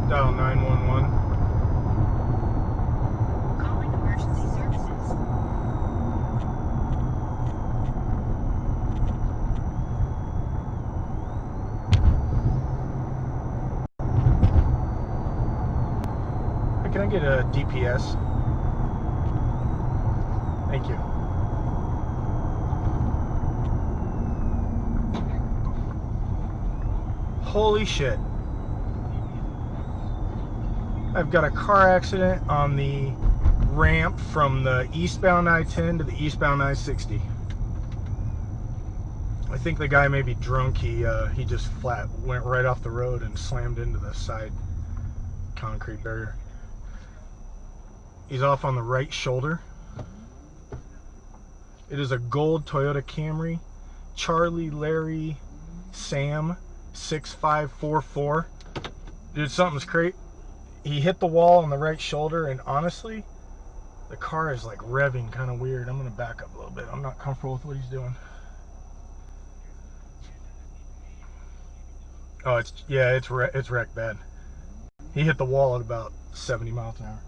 Dial 911. Calling emergency services. Can I get a DPS? Thank you. Holy shit. I've got a car accident on the ramp from the eastbound I-10 to the eastbound I-60. I think the guy may be drunk. He just flat went right off the road and slammed into the side concrete barrier. He's off on the right shoulder. It is a gold Toyota Camry, Charlie Larry Sam 6544. Dude, something's crazy. He hit the wall on the right shoulder, and honestly, the car is like revving kind of weird. I'm gonna back up a little bit. I'm not comfortable with what he's doing. Oh, it's wrecked bad. He hit the wall at about 70 miles an hour.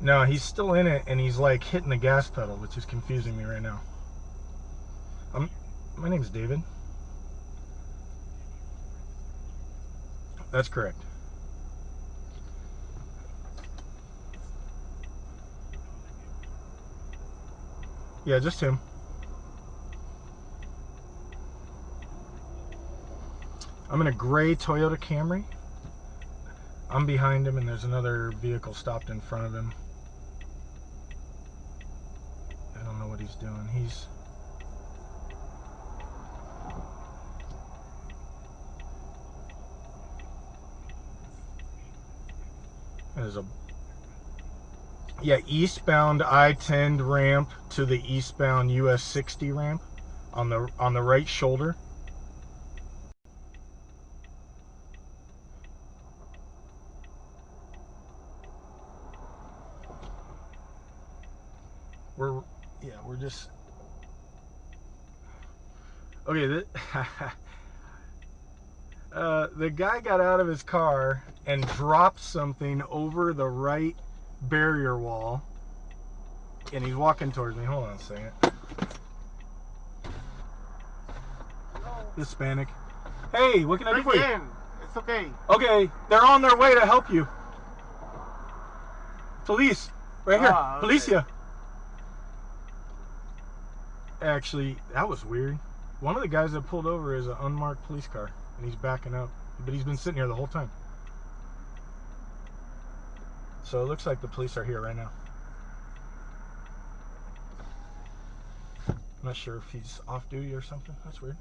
No, he's still in it, and he's like hitting the gas pedal, which is confusing me right now. My name's David. That's correct. Yeah, just him. I'm in a gray Toyota Camry. I'm behind him, and there's another vehicle stopped in front of him. I don't know what he's doing. There's a eastbound I-10 ramp to the eastbound US 60 ramp on the right shoulder. We're just okay. The guy got out of his car and dropped something over the right barrier wall, and he's walking towards me. Hold on a second. Hispanic. Hey, what can I do for you? It's okay. Okay, they're on their way to help you. Police, right here. Okay. Policia. Actually, that was weird. One of the guys that pulled over is an unmarked police car, and he's backing up, but he's been sitting here the whole time. So it looks like the police are here right now. I'm not sure if he's off duty or something. That's weird.